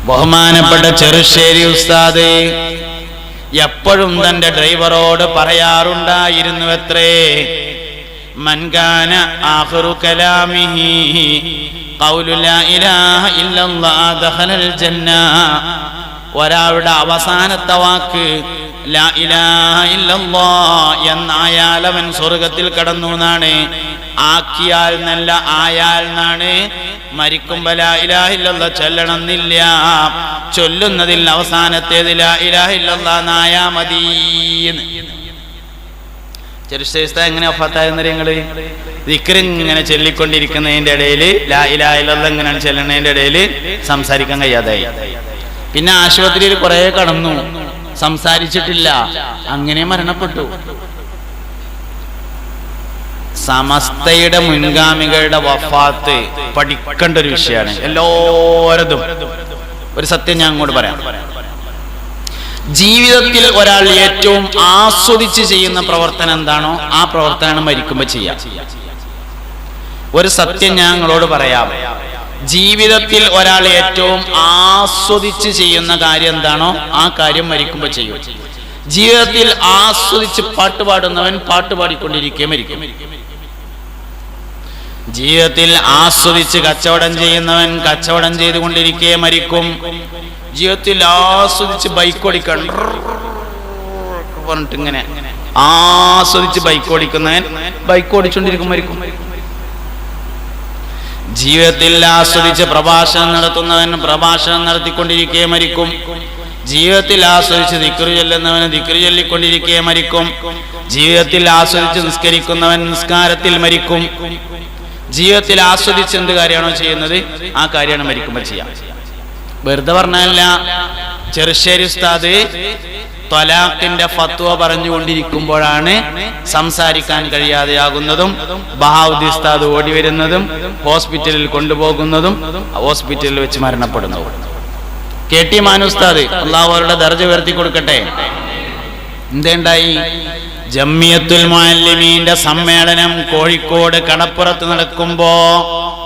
ബഹുമാനപ്പെട്ട ചെറുശ്ശേരി ഉസ്താദ് എപ്പോഴും തന്റെ ഡ്രൈവറോട് പറയാറുണ്ടായിരുന്നുവത്രേ, മൻ കാന ആഖിറു കലാമിഹി ഖൗലു ലാ ഇലാഹ ഇല്ലല്ലാഹ് ദഖലൽ ജന്ന. ഒരാളുടെ അവസാനത്തെ വാക്ക് ലാ ഇലാഹ ഇല്ലല്ലാഹ് എന്നായാൽ അവൻ സ്വർഗത്തിൽ കടന്നു എന്നാണ്. ആക്കിയാൽ നല്ല ആയാൽ എന്നാണ്. മരിക്കുമ്പോ ലാ ഇലാഹ ഇല്ലല്ലാഹ് ചൊല്ലണമെന്നില്ല. ചൊല്ലുന്നതിൽ അവസാനത്തേത് ലാ ഇലാഹ ഇല്ലല്ലാഹ് എന്നായാ മതി. ചെറുശ്ശേരി എങ്ങനെ വഫാത്തായെന്ന് നിങ്ങള് ദിക്റ് ഇങ്ങനെ ചൊല്ലിക്കൊണ്ടിരിക്കുന്നതിന്റെ ഇടയിൽ ലാ ഇലാഹ ഇല്ലല്ലാഹ് ഇങ്ങനെ ചെല്ലുന്നതിന്റെ ഇടയിൽ സംസാരിക്കാൻ കഴിയാതായി. പിന്നെ ആശുപത്രിയിൽ കുറെ കടന്നു, സംസാരിച്ചിട്ടില്ല, അങ്ങനെ മരണപ്പെട്ടു. സമസ്തയുടെ മുൻഗാമികളുടെ വഫാത്ത് പഠിക്കേണ്ട ഒരു വിഷയമാണ് എല്ലാവരതും. ഒരു സത്യം ഞാൻ അങ്ങോട്ട് പറയാം. ജീവിതത്തിൽ ഒരാൾ ഏറ്റവും ആസ്വദിച്ച് ചെയ്യുന്ന പ്രവർത്തനം എന്താണോ ആ പ്രവർത്തനം മരിക്കുമ്പോൾ ചെയ്യാം. ഒരു സത്യം ഞാൻ നിങ്ങളോട് പറയാം. ജീവിതത്തിൽ ഒരാൾ ഏറ്റവും ആസ്വദിച്ച് ചെയ്യുന്ന കാര്യം എന്താണോ ആ കാര്യം മരിക്കുമ്പോൾ ചെയ്യും. ജീവിതത്തിൽ ആസ്വദിച്ച് പാട്ട് പാടുന്നവൻ പാട്ട് പാടിക്കൊണ്ടിരിക്കെ മരിക്കും. ജീവിതത്തിൽ ആസ്വദിച്ച് കച്ചവടം ചെയ്യുന്നവൻ കച്ചവടം ചെയ്തുകൊണ്ടിരിക്കെ മരിക്കും. ജീവിതത്തിൽ ആസ്വദിച്ച് ബൈക്ക് ഓടിക്കാൻ പറഞ്ഞിട്ട് ഇങ്ങനെ ആസ്വദിച്ച് ബൈക്ക് ഓടിക്കുന്നവൻ ബൈക്ക് ഓടിച്ചുകൊണ്ടിരിക്കും മരിക്കും. ജീവിതത്തിൽ ആസ്വദിച്ച് പ്രഭാഷണം നടത്തുന്നവൻ പ്രഭാഷണം നടത്തിക്കൊണ്ടിരിക്കെ മരിക്കും. ജീവിതത്തിൽ ആസ്വദിച്ച് ദിക്റ് ചൊല്ലുന്നവന് ദിക്റ് ചൊല്ലിക്കൊണ്ടിരിക്കെ മരിക്കും. ജീവിതത്തിൽ ആസ്വദിച്ച് നിസ്കരിക്കുന്നവൻ നിസ്കാരത്തിൽ മരിക്കും. ജീവിതത്തിൽ ആസ്വദിച്ച് എന്ത് കാര്യമാണോ ചെയ്യുന്നത് ആ കാര്യമാണ് മരിക്കുമ്പോൾ ചെയ്യാം. വെറുതെ പറഞ്ഞല്ല. ചെറുശ്ശേരി ഉസ്താദ് ത്വലാഖിന്റെ ഫത്വ പറഞ്ഞുകൊണ്ടിരിക്കുമ്പോഴാണ് സംസാരിക്കാൻ കഴിയാതെയാകുന്നതും ബഹാവുദ്ദീൻ ഉസ്താദ് ഓടി വരുന്നതും ഹോസ്പിറ്റലിൽ കൊണ്ടുപോകുന്നതും ഹോസ്പിറ്റലിൽ വെച്ച് മരണപ്പെടുന്നതും. KT മാനു ഉസ്താദ് അല്ലാഹു അവരുടെ ദർജ ഉയർത്തി കൊടുക്കട്ടെ. എന്തേണ്ടായി? ജമിയത്തുൽ മുഅല്ലിമീന്റെ സമ്മേളനം കോഴിക്കോട് കടപ്പുറത്ത് നടക്കുമ്പോ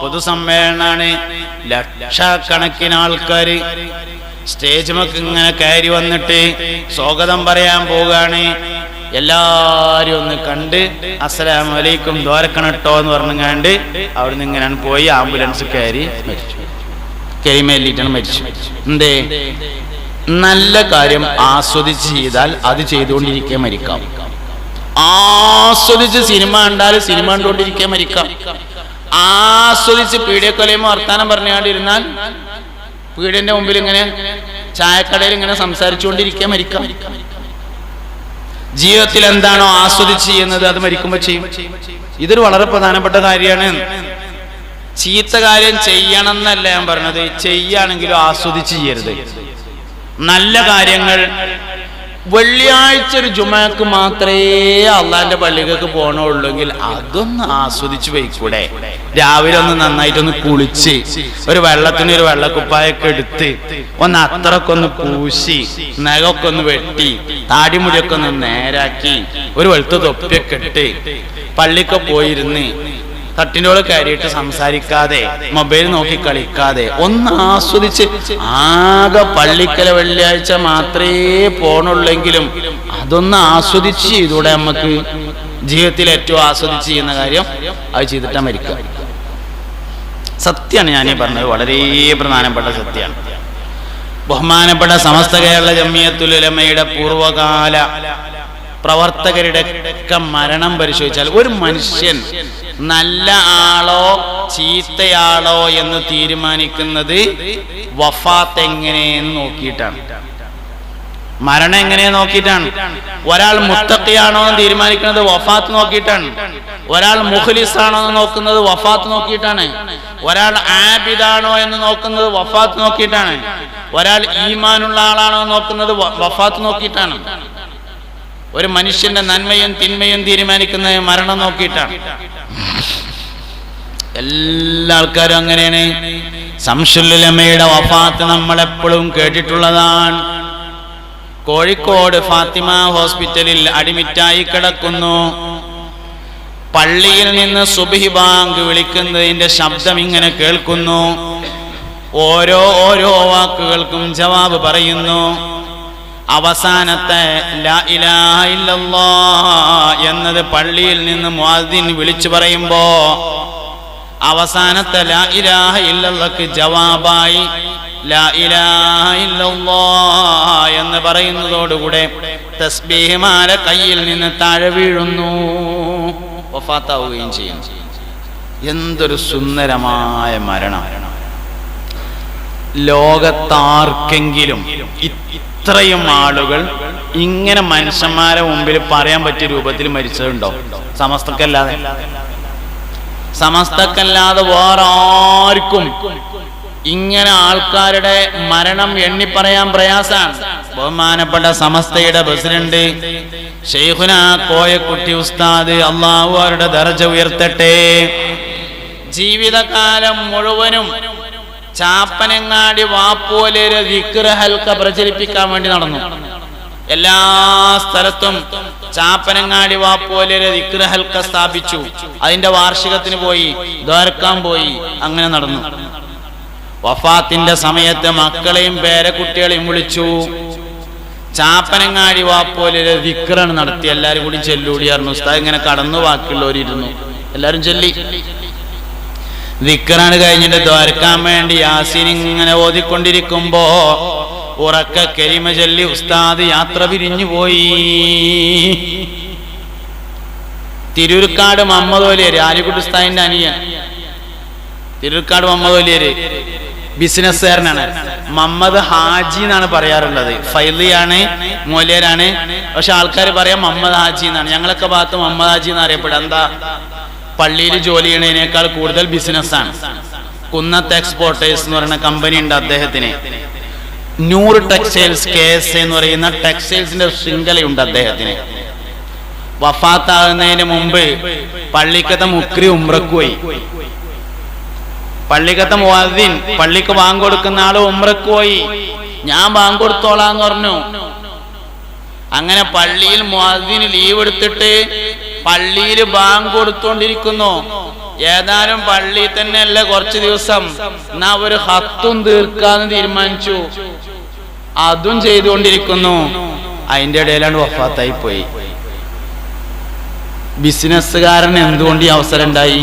പൊതുസമ്മേളനാണ്. ലക്ഷക്കണക്കിന് ആൾക്കാര് സ്റ്റേജുമൊക്കെ ഇങ്ങനെ കയറി വന്നിട്ട് സ്വാഗതം പറയാൻ പോവുകയാണ്. എല്ലാരും ഒന്ന് കണ്ട് അസ്സലാമു അലൈക്കും ദ്വാരക്കണട്ടോ എന്ന് പറഞ്ഞുകൊണ്ട് അവിടുന്ന് ഇങ്ങനെ പോയി ആംബുലൻസ് കയറി മരിച്ചു. കരിമേലിട്ടാണ് മരിച്ചു. എന്തേ? നല്ല കാര്യം ആസ്വദിച്ച് ചെയ്താൽ അത് ചെയ്തുകൊണ്ടിരിക്കെ മരിക്കാം. ആസ്വദിച്ച് സിനിമ കണ്ടാൽ സിനിമ കണ്ടുകൊണ്ടിരിക്കെ മരിക്കാം. ആസ്വദിച്ച് പീഡിയക്കൊലയുമ്പോൾ വർത്താനം പറഞ്ഞുകൊണ്ടിരുന്നാൽ പീഡിയന്റെ മുമ്പിൽ ഇങ്ങനെ ചായക്കടയിൽ ഇങ്ങനെ സംസാരിച്ചുകൊണ്ടിരിക്കാൻ മരിക്കാം. ജീവിതത്തിൽ എന്താണോ ആസ്വദിച്ച് ചെയ്യുന്നത് അത് മരിക്കുമ്പോൾ ചെയ്യും. ഇതൊരു വളരെ പ്രധാനപ്പെട്ട കാര്യമാണ്. ചീത്ത കാര്യം ചെയ്യണം എന്നല്ല ഞാൻ പറഞ്ഞത്, ചെയ്യുകയാണെങ്കിലും ആസ്വദിച്ച് ചെയ്യരുത്. നല്ല കാര്യങ്ങൾ വെള്ളിയാഴ്ച ഒരു ജുമക്ക് മാത്രമേ അള്ളാന്റെ പള്ളികൾക്ക് പോകണുള്ളൂങ്കിൽ അതൊന്ന് ആസ്വദിച്ച് പോയിക്കൂടെ? രാവിലെ ഒന്ന് നന്നായിട്ടൊന്ന് കുളിച്ച് ഒരു വെള്ളത്തിന് ഒരു വെള്ളക്കുപ്പായൊക്കെ എടുത്ത് ഒന്ന് അത്രക്കൊന്ന് പൂശി നഖമൊക്കെ ഒന്ന് വെട്ടി താടിമുടിയൊക്കെ ഒന്ന് നേരാക്കി ഒരു വെളുത്ത തൊപ്പിയൊക്കെ ഇട്ട് പള്ളിക്ക് പോയിരുന്ന് തട്ടിനോട് കയറിയിട്ട് സംസാരിക്കാതെ മൊബൈൽ നോക്കി കളിക്കാതെ ഒന്ന് ആസ്വദിച്ച്, ആകെ പള്ളിക്കല വെള്ളിയാഴ്ച മാത്രമേ പോണുള്ളെങ്കിലും അതൊന്ന് ആസ്വദിച്ച് ചെയ്തൂടെ? നമുക്ക് ജീവിതത്തിൽ ഏറ്റവും ആസ്വദിച്ച് ചെയ്യുന്ന കാര്യം അത് ചെയ്തിട്ടാ മരിക്കുക. സത്യമാണ് ഞാനീ പറഞ്ഞത്, വളരെ പ്രധാനപ്പെട്ട സത്യമാണ്. ബഹുമാനപ്പെട്ട സമസ്ത കേരള ജമിയത്തുൽ ഉലമയുടെ പൂർവകാല പ്രവർത്തകരുടെ ഒക്കെ മരണം പരിശോധിച്ചാൽ ഒരു മനുഷ്യൻ നല്ല ആളോ ചീത്തയാളോ എന്ന് തീരുമാനിക്കുന്നത് വഫാത്ത് എങ്ങനെയെന്ന് നോക്കിയിട്ടാണ്. മരണം എങ്ങനെ നോക്കിയിട്ടാണ്. ഒരാൾ മുത്തഖിയാണോ എന്ന് തീരുമാനിക്കുന്നത് വഫാത്ത് നോക്കിയിട്ടാണ്. ഒരാൾ മുഖ്ലിസ് ആണോ എന്ന് നോക്കുന്നത് വഫാത്ത് നോക്കിയിട്ടാണ്. ഒരാൾ ആബിദാണോ എന്ന് നോക്കുന്നത് വഫാത്ത് നോക്കിയിട്ടാണ്. ഒരാൾ ഈമാനുള്ള ആളാണോ നോക്കുന്നത് വഫാത്ത് നോക്കിയിട്ടാണ്. ഒരു മനുഷ്യന്റെ നന്മയും തിന്മയും തീരുമാനിക്കുന്നത് മരണം നോക്കിയിട്ടാണ്. എല്ലാ ആൾക്കാരും അങ്ങനെയാണ്. ശംസുൽ ഉലമയുടെ വഫാത്ത് നമ്മളെപ്പോഴും കേട്ടിട്ടുള്ളതാണ്. കോഴിക്കോട് ഫാത്തിമ ഹോസ്പിറ്റലിൽ അഡ്മിറ്റായി കിടക്കുന്നു. പള്ളിയിൽ നിന്ന് സുബ്ഹി ബാങ്ക് വിളിക്കുന്നതിന്റെ ശബ്ദം ഇങ്ങനെ കേൾക്കുന്നു. ഓരോ വാക്കുകൾക്കും ജവാബ് പറയുന്നു. അവസാനത്തെ ലാ ഇലാഹ ഇല്ലല്ലാഹ് എന്നത് പള്ളിയിൽ നിന്ന് മുഅദ്ദിൻ വിളിച്ചു പറയുമ്പോ അവസാനത്തെ ലാ ഇലാഹ ഇല്ലല്ലാഹ്ക്ക് ജവാബായി ലാ ഇലാഹ ഇല്ലല്ലാഹ് എന്ന് പറയുന്നതോടുകൂടെ തസ്ബീഹ് മാല കയ്യിൽ നിന്ന് താഴെ വീഴുന്നു, വഫാത്താവുകയും ചെയ്യുന്നു. എന്തൊരു സുന്ദരമായ മരണം! ലോകത്താർക്കെങ്കിലും ഇത്രയും ആളുകൾ ഇങ്ങനെ മനുഷ്യന്മാരെ മുമ്പിൽ പറയാൻ പറ്റിയ രൂപത്തിൽ മരിച്ചതുണ്ടോ? സമസ്തക്കല്ലാതെ വേറെ ആർക്കും ഇങ്ങനെ ആൾക്കാരുടെ മരണം എണ്ണി പറയാൻ പ്രയാസാണ്. ബഹുമാനപ്പെട്ട സമസ്തയുടെ പ്രസിഡന്റ് ശൈഖുനാ കോയക്കുട്ടി ഉസ്താദ്, അല്ലാഹു അവരുടെ ദർജ ഉയർത്തട്ടെ, ജീവിതകാലം മുഴുവനും ചാപ്പനങ്ങാടി വാപ്പോലൊരു ദിക്ർ ഹൽക്ക പ്രചരിപ്പിക്കാൻ വേണ്ടി നടന്നു. എല്ലാ സ്ഥലത്തും ചാപ്പനങ്ങാടി വാപ്പോലൊരു ദിക്ർ ഹൽക്ക സ്ഥാപിച്ചു. അതിന്റെ വാർഷികത്തിന് പോയി, ദ്വാരക്കാൻ പോയി, അങ്ങനെ നടന്നു. വഫാത്തിന്റെ സമയത്ത് മക്കളെയും പേരക്കുട്ടികളെയും വിളിച്ചു. ചാപ്പനങ്ങാടി വാപ്പോലൊരു ദിക്റാണ് നടത്തി. എല്ലാരും കൂടി ചെല്ലൂടിയായിരുന്നു. ഉസ്താദ് ഇങ്ങനെ കടന്നു ബാക്കിയുള്ളവരിരുന്നു, എല്ലാരും ചൊല്ലി. ദിക്റാണ് കഴിഞ്ഞിട്ട് ദ്വാരക്കാൻ വേണ്ടി യാസീൻ ഇങ്ങനെ ഓതിക്കൊണ്ടിരിക്കുമ്പോ ഉറക്ക കലിമ ചൊല്ലി ഉസ്താദ് യാത്ര പിരിഞ്ഞു പോയി. തിരൂർക്കാട് മുഹമ്മദ് വലിയര്, ആലിക്കുട്ടി ഉസ്താദിന്റെ അനിയൻ. തിരൂർക്കാട് മുഹമ്മദ് വലിയര് ബിസിനസ്സുകാരനാണ്. മുഹമ്മദ് ഹാജി എന്നാണ് പറയാറുള്ളത്. ഫൈലിയാണ്, മൂല്യരാണ്. പക്ഷെ ആൾക്കാർ പറയാം മുഹമ്മദ് ഹാജി എന്നാണ്. ഞങ്ങളൊക്കെ ഭാഗത്ത് മുഹമ്മദ് ഹാജി എന്ന് അറിയപ്പെടുക. എന്താ? പള്ളിയിൽ ജോലി ചെയ്യണതിനേക്കാൾ കൂടുതൽ ബിസിനസ്സാണ്. കുന്നത്ത് എക്സ്പോർട്ടേഴ്സ് എന്ന് പറയുന്ന കമ്പനി ഉണ്ട് അദ്ദേഹത്തിന്. 100 ടെക്സ്റ്റൈൽസ് KS എന്ന് പറയുന്ന ടെക്സ്റ്റൈൽസിന്റെ ശൃംഖലയുണ്ട് അദ്ദേഹത്തിന്. വഫാത്താകുന്നതിന് മുമ്പ് പള്ളിക്കത്തെ മുക്രി ഉംറക്ക് പോയി. പള്ളിക്കത്തെ മുഅദ്ദിൻ, പള്ളിക്ക് ബാങ്ക് കൊടുക്കുന്ന ആള് ഉംറക്ക് പോയി. ഞാൻ ബാങ്ക് കൊടുത്തോളാന്ന് പറഞ്ഞു. അങ്ങനെ പള്ളിയിൽ മുഅദ്ദിന് ലീവ് എടുത്തിട്ട് പള്ളിയിൽ ബാങ്ക് കൊടുത്തോണ്ടിരിക്കുന്നു. ഏതാനും പള്ളി തന്നെ അല്ല കുറച്ച് ദിവസം, എന്നാ ഒരു ഹത്തും തീർക്കാന്ന് തീരുമാനിച്ചു. അതും ചെയ്തുകൊണ്ടിരിക്കുന്നു. അതിന്റെ ഇടയിലാണ് വഫാത്തായി പോയി. ബിസിനസ്സുകാരൻ എന്തുകൊണ്ട് ഈ അവസരം ഉണ്ടായി?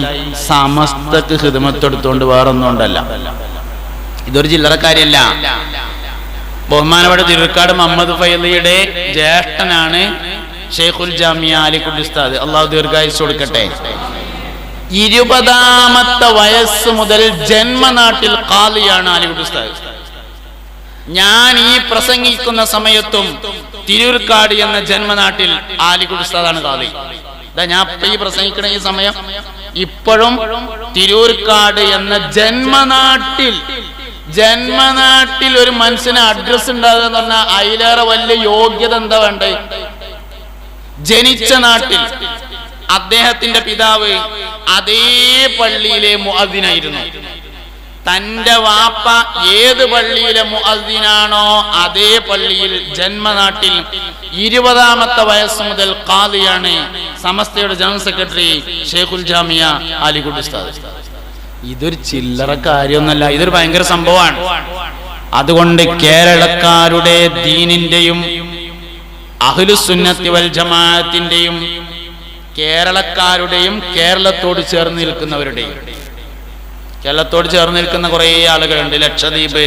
സമസ്തക്ക് ഖിദ്മത്തെടുത്തോണ്ട് വേറൊന്നും കൊണ്ടല്ല. ഇതൊരു ചില്ലറ കാര്യമല്ല. ബഹുമാനപ്പെട്ട തിരുക്കാട് മുഹമ്മദ് ഫൈലിയുടെ ജ്യേഷ്ഠനാണ് ഷെയ്ഖുൽ ജാമിയ ആലിക്കുട്ടി ഉസ്താദ്, അള്ളാഹു ദീർഘായുസ്സ് കൊടുക്കട്ടെ. 20ാമത്തെ വയസ്സ് മുതൽ ജന്മനാട്ടിൽ ഖാദിയാണ് ആലിക്കുട്ടി ഉസ്താദ്. ഞാൻ ഈ പ്രസംഗിക്കുന്ന സമയത്തും തിരൂർക്കാട് എന്ന ജന്മനാട്ടിൽ ആലിക്കുട്ടി ഉസ്താദാണ് ഖാദി. ഞാൻ ഈ പ്രസംഗിക്കണ ഈ സമയം ഇപ്പോഴും തിരൂർക്കാട് എന്ന ജന്മനാട്ടിൽ ഒരു മനുഷ്യന് അഡ്രസ് ഉണ്ടാകുക എന്ന് പറഞ്ഞാൽ അതിലേറെ വലിയ യോഗ്യത എന്താ വേണ്ടേ? ജനിച്ച നാട്ടിൽ അദ്ദേഹത്തിന്റെ പിതാവ് അതേ പള്ളിയിലെ മുഅദ്ദിനായിരുന്നു. തന്റെ വാപ്പ ഏത് പള്ളിയിലെ മുഅദ്ദിനാണോ അതേ പള്ളിയിൽ ജന്മനാട്ടിൽ 20ാമത്തെ വയസ്സ് മുതൽ ഖാദിയാണ്. സമസ്തയുടെ ജനറൽ സെക്രട്ടറി ഷെയ്ഖുൽ ജാമിയ ആലിക്കുട്ടി ഉസ്താദ്. ഇതൊരു ചില്ലറ കാര്യമൊന്നുമല്ല, ഇതൊരു ഭയങ്കര സംഭവമാണ്. അതുകൊണ്ട് കേരളക്കാരുടെ ദീനിന്റെയും അഹ്ലുസുന്നത്തി വൽ ജമാഅത്തിന്റെയും കേരളക്കാരുടെയും കേരളത്തോട് ചേർന്ന് നിൽക്കുന്നവരുടെയും കേരളത്തോട് ചേർന്ന് നിൽക്കുന്ന കുറേ ആളുകളുണ്ട്. ലക്ഷദ്വീപ്,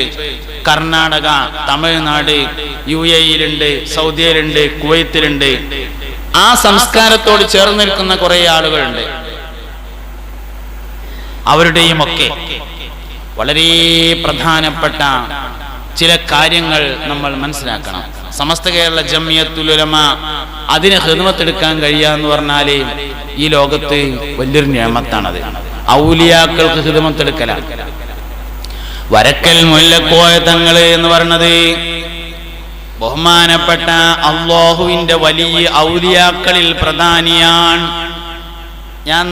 കർണാടക, തമിഴ്നാട്, UAE-യിലുണ്ട്, സൗദിയിലുണ്ട്, കുവൈത്തിലുണ്ട്. ആ സംസ്കാരത്തോട് ചേർന്ന് നിൽക്കുന്ന കുറേ ആളുകളുണ്ട്. അവരുടെയും ഒക്കെ വളരെ പ്രധാനപ്പെട്ട ചില കാര്യങ്ങൾ നമ്മൾ മനസ്സിലാക്കണം. സമസ്ത കേരള ജംഇയ്യത്തുൽ ഉലമ അതിന് ഖിദ്മത്തെടുക്കാൻ കഴിയാന്ന് പറഞ്ഞാല് ഈ ലോകത്ത് വലിയൊരു നിഅമത്താണത്. ഔലിയാക്കൾക്ക് ഖിദ്മത്തെടുക്കലാണ്. വരക്കൽ മുല്ലക്കോയ തങ്ങള് എന്ന് പറയുന്നത് ബഹുമാനപ്പെട്ട അല്ലാഹുവിന്റെ വലിയ ഔലിയാക്കളിൽ പ്രധാനിയാണ്. ഞാൻ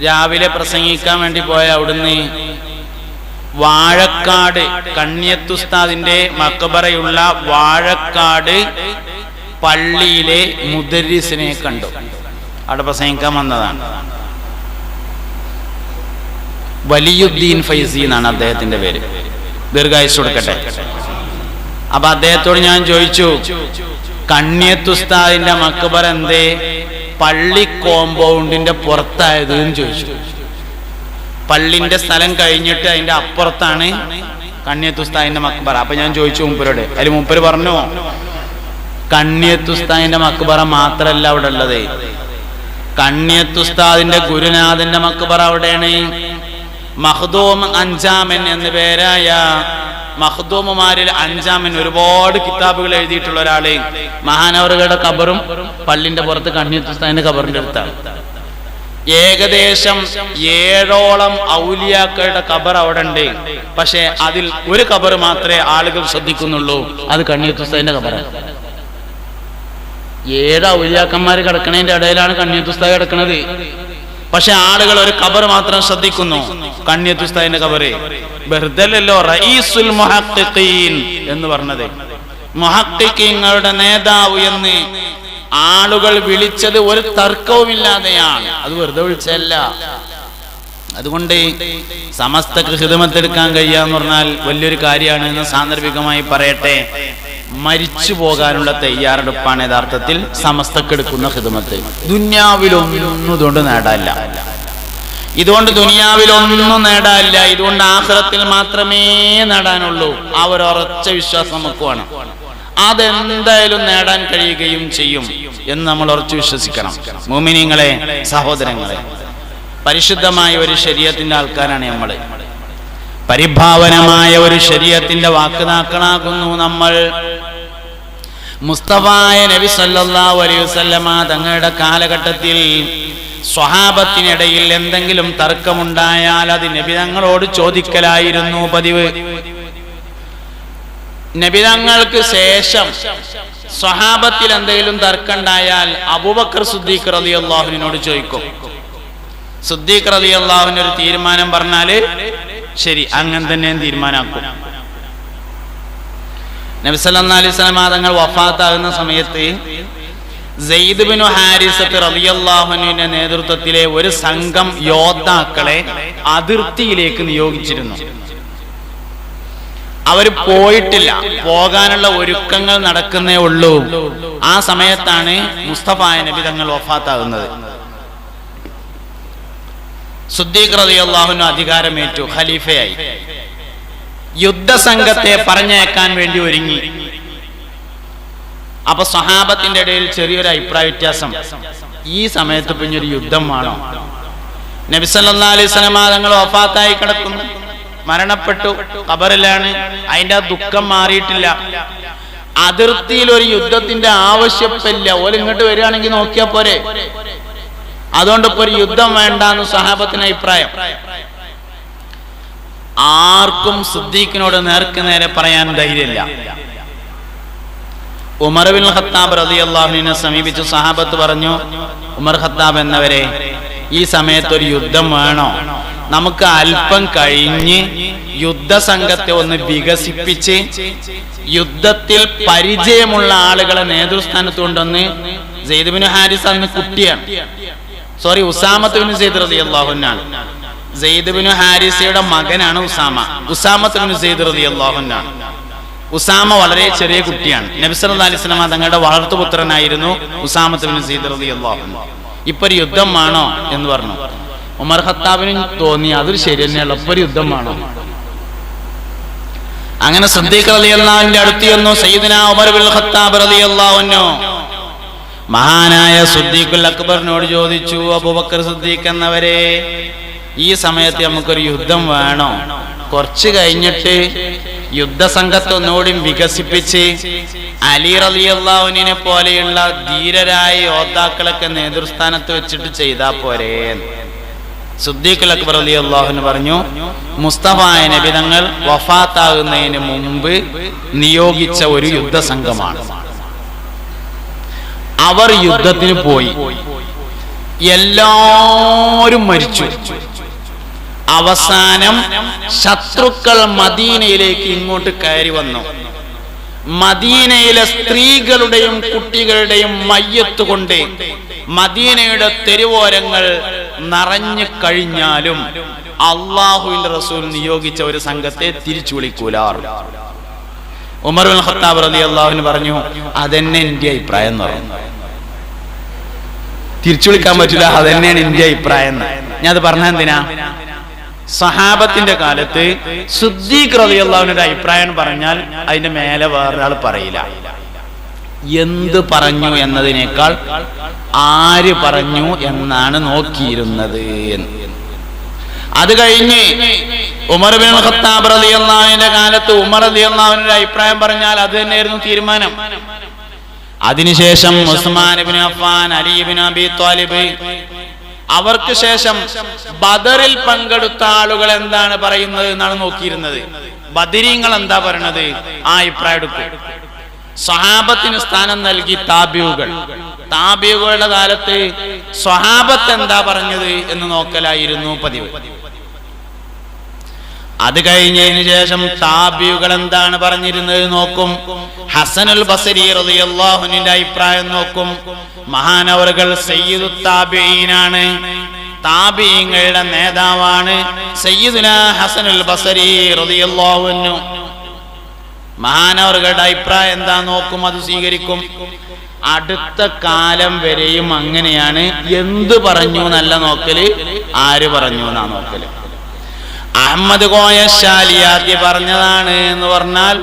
രാവിലെ പ്രസംഗിക്കാൻ വേണ്ടി പോയ അവിടുന്ന് വാഴക്കാട് കണ്ണിയത്തുസ്താദിന്റെ മക്ബറയുള്ള വാഴക്കാട് പള്ളിയിലെ മുദരിസിനെ കണ്ടു. അവിടെ പ്രസംഗിക്കാൻ വന്നതാണ്. വലിയുദ്ദീൻ ഫൈസി എന്നാണ് അദ്ദേഹത്തിന്റെ പേര്, ദീർഘായുസ്സ് കൊടുക്കട്ടെ. അപ്പൊ അദ്ദേഹത്തോട് ഞാൻ ചോദിച്ചു, കണ്ണിയത്ത് ഉസ്താദിന്റെ മക്ബറ എന്തേ പള്ളി കോമ്പൗണ്ടിന്റെ പുറത്തായത് എന്ന് ചോദിച്ചു. പള്ളിന്റെ സ്ഥലം കഴിഞ്ഞിട്ട് അതിന്റെ അപ്പുറത്താണ് കണ്ണിയത്ത് ഉസ്താദിന്റെ മക്ബറ. അപ്പൊ ഞാൻ ചോദിച്ചു മൂപ്പരോട്, അതിൽ മൂപ്പര് പറഞ്ഞു, കണ്ണിയത്ത് ഉസ്താദിന്റെ മക്ബറ മാത്രല്ല അവിടെ ഉള്ളത്, കണ്ണിയത്ത് ഉസ്താദിന്റെ ഗുരുനാഥന്റെ മക്ബറ അവിടെയാണ്. മഖ്ദൂം അഞ്ചാമൻ എന്ന പേരായ മഖ്ദൂമുമാരിൽ അഞ്ചാമൻ, ഒരുപാട് കിതാബുകൾ എഴുതിയിട്ടുള്ള ഒരാള്, മഹാനവറുകളുടെ ഖബറും പള്ളിന്റെ പുറത്ത് കണ്ണിയത്ത് ഉസ്താദിന്റെ ഖബറിന്റെ അടുത്താണ്. ഏകദേശം 7ഓളം ഔലിയാക്കളുടെ ഖബർ അവിടെ ഉണ്ട്. പക്ഷെ അതിൽ ഒരു ഖബർ മാത്രമേ ആളുകൾ ശ്രദ്ധിക്കുന്നുള്ളൂ, അത് കണ്ണിയത്ത് ഉസ്താദിന്റെ ഖബറാണ്. 7 ഔലിയാക്കന്മാര് കിടക്കണതിന്റെ ഇടയിലാണ് കണ്ണിയത്ത് ഉസ്താദ് കിടക്കുന്നത്. പക്ഷെ ആളുകൾ ഒരു ഖബർ മാത്രം ശ്രദ്ധിക്കുന്നു, കണ്ണിയത്ത് ഉസ്താദിന്റെ ഖബറ്. വെറുതല്ലോ റഈസുൽ മുഹഖ്ഖീൻ എന്ന് പറഞ്ഞത്, മുഹഖ്ഖീങ്ങളുടെ നേതാവ് എന്ന് ആളുകൾ വിളിച്ചത് ഒരു തർക്കവുമില്ലാതെയാണ്, അത് വെറുതെ വിളിച്ചല്ല. അതുകൊണ്ട് സമസ്തക്ക് ഖിദ്മത്ത് എടുക്കാൻ കഴിയാന്ന് പറഞ്ഞാൽ വലിയൊരു കാര്യമാണ് എന്ന് സാന്ദർഭികമായി പറയട്ടെ. മരിച്ചു പോകാനുള്ള തയ്യാറെടുപ്പാണ് യഥാർത്ഥത്തിൽ സമസ്തക്ക് എടുക്കുന്ന ഖിദ്മത്ത്. ദുനിയാവിലൊന്നും ഇതുകൊണ്ട് നേടാനില്ല, ഇതുകൊണ്ട് ദുനിയാവിലൊന്നും നേടാനില്ല, ഇതുകൊണ്ട് ആഖിറത്തിൽ മാത്രമേ നേടാനുള്ളൂ. ആ ഒരു ഉറച്ച വിശ്വാസം നമുക്ക് വേണം. അതെന്തായാലും നേടാൻ കഴിയുകയും ചെയ്യും എന്ന് നമ്മൾ ഉറച്ചു വിശ്വസിക്കണം. മുഅ്മിനീങ്ങളെ, സഹോദരങ്ങളെ, പരിശുദ്ധമായ ഒരു ശരീഅത്തിന്റെ ആൾക്കാരാണ് നമ്മൾ. പരിഭാവനമായ ഒരു ശരീഅത്തിന്റെ വാക്കുനാക്കളാകുന്നു നമ്മൾ. മുസ്തഫായ നബി സല്ലല്ലാഹു അലൈഹി വസല്ലമ തങ്ങളുടെ കാലഘട്ടത്തിൽ സ്വഹാബത്തിനിടയിൽ എന്തെങ്കിലും തർക്കമുണ്ടായാൽ അത് നബി തങ്ങളോട് ചോദിക്കലായിരുന്നു പതിവ്. നബി തങ്ങൾക്ക് ശേഷം സ്വഹാബത്തിൽ എന്തെങ്കിലും തർക്കമുണ്ടായാൽ അബൂബക്കർ സിദ്ദീഖ് റളിയല്ലാഹുവിനോട് ചോദിക്കും. സിദ്ദീഖ് റളിയല്ലാഹുവിന് ഒരു തീരുമാനം പറഞ്ഞാല് ശരി, അങ്ങനെ തന്നെ തീരുമാനാക്കും. നബി സല്ലല്ലാഹു അലൈഹി വസല്ലം തങ്ങൾ വഫാത്താകുന്ന സമയത്ത് സെയ്ദ് ബിൻ ഹാരിസത്ത് റളിയല്ലാഹു അൻഹുവിന്റെ നേതൃത്വത്തിലെ ഒരു സംഘം യോദ്ധാക്കളെ അതിർത്തിയിലേക്ക് നിയോഗിച്ചിരുന്നു. അവർ പോയിട്ടില്ല, പോകാനുള്ള ഒരുക്കങ്ങൾ നടക്കുന്നേ ഉള്ളൂ. ആ സമയത്താണ് മുസ്തഫായ നബി തങ്ങൾ വഫാത്താകുന്നത്. സിദ്ദീഖ് റളിയല്ലാഹു അൻഹു അധികാരമേറ്റു, ഖലീഫയായി. യുദ്ധസംഘത്തെ പറഞ്ഞയക്കാൻ വേണ്ടി ഒരുങ്ങി. അപ്പൊ സ്വഹാബത്തിന്റെ ഇടയിൽ ചെറിയൊരു അഭിപ്രായ വ്യത്യാസം, ഈ സമയത്ത് പിന്നൊരു യുദ്ധം വേണോ? നബി സല്ലല്ലാഹു അലൈഹി വസല്ലം തങ്ങൾ വഫാത്തായി കിടക്കുന്നു, മരണപ്പെട്ടു, ഖബറിലാണ്, അതിന്റെ ദുഃഖം മാറിയിട്ടില്ല. അതിർത്തിയിൽ ഒരു യുദ്ധത്തിന്റെ ആവശ്യമില്ല, ഓല് ഇങ്ങോട്ട് വരികയാണെങ്കിൽ നോക്കിയാ പോരെ. അതുകൊണ്ട് ഇപ്പൊ ഒരു യുദ്ധം വേണ്ടാന്ന് സ്വഹാബത്തിന് അഭിപ്രായം. ആർക്കും സിദ്ദീഖിനോട് നേർക്ക് നേരെ പറയാൻ ധൈര്യമില്ല. ഉമർ ബിൻ ഖത്താബ് റളിയല്ലാഹു അൻഹുവിനെ സമീപിച്ചു സ്വഹാബത്ത് പറഞ്ഞു, ഉമർ ഖത്താബ് എന്നവരെ, ഈ സമയത്ത് ഒരു യുദ്ധം വേണോ? നമുക്ക് അല്പം കഴിഞ്ഞ് യുദ്ധസംഘത്തെ ഒന്ന് വികസിപ്പിച്ച് യുദ്ധത്തിൽ പരിചയമുള്ള ആളുകളെ നേതൃസ്ഥാനത്ത് കൊണ്ടൊന്ന്. സെയ്ദ് ബിൻ ഹാരിസ അന്ന് കുട്ടിയാണ്, ഉസാമത്ത് ബിൻ സെയ്ദ് റളിയല്ലാഹു അൻഹു. സെയ്ദ് ബിൻ ഹാരിസയുടെ മകനാണ് ഉസാമത്ത് ബിൻ സെയ്ദ് റളിയല്ലാഹു അൻഹു. ഉസാമ വളരെ ചെറിയ കുട്ടിയാണ്. നബി സല്ലല്ലാഹു അലൈഹി വസല്ലം തങ്ങളുടെ വളർത്തുപുത്രനായിരുന്നു ഉസാമത്ത് ബിൻ സെയ്ദ് റളിയല്ലാഹു അൻഹു. ഇപ്പൊ ഒരു യുദ്ധം വേണോ എന്ന് പറഞ്ഞു. ഉമർ ഖത്താബിന് തോന്നി അതൊരു ശരി തന്നെയുള്ള ഇപ്പൊ ഒരു യുദ്ധം വേണോ. അങ്ങനെ സിദ്ദീഖ് റളിയല്ലാഹു അൻഹുവിന്റെ അടുത്ത് ചെന്നു സയ്യിദുനാ ഉമർ ബിൻ ഖത്താബ് റളിയല്ലാഹു അൻഹു മഹാനായ സിദ്ദീഖുൽ അക്ബറിനോട് ചോദിച്ചു, അബൂബക്കർ സിദ്ദീഖ് എന്നവരെ, ഈ സമയത്ത് നമുക്കൊരു യുദ്ധം വേണോ? കുറച്ച് കഴിഞ്ഞിട്ട് യുദ്ധസംഘത്തെ ഒന്നുകൂടി വികസിപ്പിച്ച് അലി റളിയല്ലാഹു അൻഹുവിനെ പോലെയുള്ള ധീരരായ യോദ്ധാക്കളൊക്കെ നേതൃസ്ഥാനത്ത് വെച്ചിട്ട് ചെയ്താ പോരേ. സിദ്ദീഖുൽ അക്ബർ റളിയല്ലാഹു അൻഹു പറഞ്ഞു, മുസ്തഫായ നബി തങ്ങൾ വഫാത്താകുന്നതിന് മുമ്പ് നിയോഗിച്ച ഒരു യുദ്ധസംഘമാണ്. അവർ യുദ്ധത്തിന് പോയി, എല്ലാവരും മരിച്ചു. അവസാനം ശത്രുക്കൾ മദീനയിലേക്ക് ഇങ്ങോട്ട് കയറി വന്നു. മദീനയിലെ സ്ത്രീകളുടെയും കുട്ടികളുടെയും മയ്യത്ത് കൊണ്ട് മദീനയുടെ തെരുവോരങ്ങൾ നിറഞ്ഞു കഴിഞ്ഞാലും അള്ളാഹുവിന്റെ റസൂൽ നിയോഗിച്ച ഒരു സംഘത്തെ തിരിച്ചു വിളിക്കൂല. ഉമർ ഇബ്നുൽ ഖത്താബ് റളിയല്ലാഹു അൻഹു പറഞ്ഞു, അതെന്നെ എന്റെ അഭിപ്രായം എന്ന് പറഞ്ഞു. തിരിച്ചു വിളിക്കാൻ പറ്റില്ല, അതെന്നെയാണ് എന്റെ അഭിപ്രായം. ഞാൻ അത് പറഞ്ഞ എന്തിനാ? സഹാബത്തിന്റെ കാലത്ത് സിദ്ദീഖ് റളിയല്ലാഹു അൻഹുവിന്റെ അഭിപ്രായം പറഞ്ഞാൽ അതിന്റെ മേലെ വേറൊരാൾ പറയില്ല. എന്ത് പറഞ്ഞു എന്നതിനേക്കാൾ ആര് പറഞ്ഞു എന്നാണ് നോക്കിയിരുന്നത്. അത് കഴിഞ്ഞ് ഉമർ ഇബ്നുൽ ഖത്താബ് റളിയല്ലാഹു അൻഹുവിന്റെ കാലത്ത് ഉമർ റളിയല്ലാഹു അൻഹുവിന്റെ അഭിപ്രായം പറഞ്ഞാൽ അത് തന്നെയായിരുന്നു തീരുമാനം. അതിനുശേഷം ഉസ്മാൻ ഇബ്നു അഫ്ഫാൻ, അലി ഇബ്നു അബി ത്വാലിബ്, അവർക്ക് ശേഷം ബദറിൽ പങ്കെടുത്ത ആളുകൾ എന്താണ് പറയുന്നത് എന്നാണ് നോക്കിയിരുന്നത്. ബദരീങ്ങൾ എന്താ പറയുന്നത്, ആ അഭിപ്രായം എടുക്കും. സ്വഹാബത്തിന് സ്ഥാനം നൽകി താബിഉകൾ. താബിഉകളുടെ കാലത്ത് സ്വഹാബത്ത് എന്താ പറഞ്ഞത് എന്ന് നോക്കലായിരുന്നു പതിവ്. അത് കഴിഞ്ഞതിന് ശേഷം താബിഉകൾ എന്താണ് പറഞ്ഞിരുന്നത് നോക്കും. ഹസനുൽ ബസരി റളിയല്ലാഹു അൻഹുവിന്റെ അഭിപ്രായം നോക്കും. മഹാനവറുകൾ സയ്യിദു താബിഈനാണ്, താബിഈങ്ങളുടെ നേതാവാണ് സയ്യിദുനാ ഹസനുൽ ബസരി റളിയല്ലാഹു അൻഹു. മഹാനവറുകളുടെ അഭിപ്രായം എന്താ നോക്കും, അത് സ്വീകരിക്കും. അടുത്ത കാലം വരെയും അങ്ങനെയാണ്. എന്ത് പറഞ്ഞു എന്നല്ല നോക്കല്, ആര് പറഞ്ഞു എന്നാ നോക്കല്. അഹമ്മദ് കോയ ശാലിയാത്തി പറഞ്ഞതാണ് എന്ന് പറഞ്ഞാൽ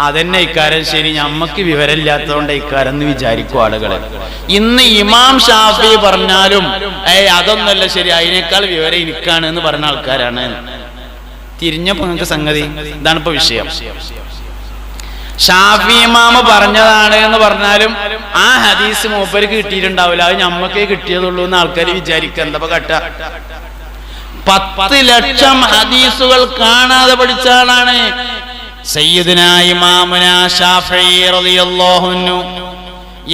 അതെന്നെ ഇക്കാരം ശരി, നമ്മക്ക് വിവരമില്ലാത്തതുകൊണ്ട് ഇക്കാരം എന്ന് വിചാരിക്കും ആളുകള്. ഇന്ന് ഇമാം ഷാഫി പറഞ്ഞാലും അതൊന്നല്ല ശരി, അതിനേക്കാൾ വിവരം എനിക്കാണ് എന്ന് പറഞ്ഞ ആൾക്കാരാണ്. തിരിഞ്ഞപ്പോ നിങ്ങൾക്ക് സംഗതി ഇതാണ് ഇപ്പൊ വിഷയം. ഷാഫി ഇമാമ പറഞ്ഞതാണ് എന്ന് പറഞ്ഞാലും ആ ഹദീസ് മൂപ്പർക്ക് കിട്ടിയിട്ടുണ്ടാവില്ല, അത് നമ്മക്കേ കിട്ടിയതുള്ളൂ എന്ന് ആൾക്കാർ വിചാരിക്കുക. എന്താ കട്ട 10 ലക്ഷം ഹദീസുകൾ കാണാതെ പഠിച്ച ആളാണ് സയ്യിദുനാ ഇമാമുനാ ശാഫിഈ റളിയല്ലാഹു അൻഹു.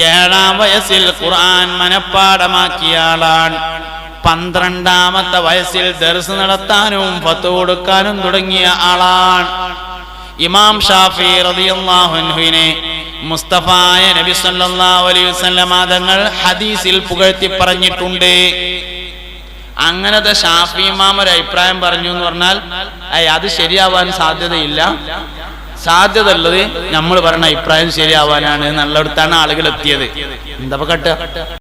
7-ാം വയസ്സിൽ ഖുർആൻ മനപ്പാഠമാക്കിയ ആളാണ്. 12-ാമത്തെ വയസ്സിൽ ദർസ് നടത്താനും ഫത്വ കൊടുക്കാനും തുടങ്ങിയ ആളാണ്. ഇമാം ഷാഫിഈ റളിയല്ലാഹു അൻഹുവിനെ മുസ്തഫായ നബി സല്ലല്ലാഹു അലൈഹി വസല്ലം തങ്ങൾ ഹദീസിൽ പുകഴ്ത്തി പറഞ്ഞിട്ടുണ്ട്. അങ്ങനത്തെ ഷാഫി ഇമാം ഒരു അഭിപ്രായം പറഞ്ഞു എന്ന് പറഞ്ഞാൽ അത് ശരിയാവാൻ സാധ്യതയില്ല. സാധ്യത ഉള്ളത് നമ്മൾ പറയുന്ന അഭിപ്രായം ശരിയാവാനാണ്. നല്ലയിടത്താണ് ആളുകൾ എത്തിയത്. എന്താ കട്ട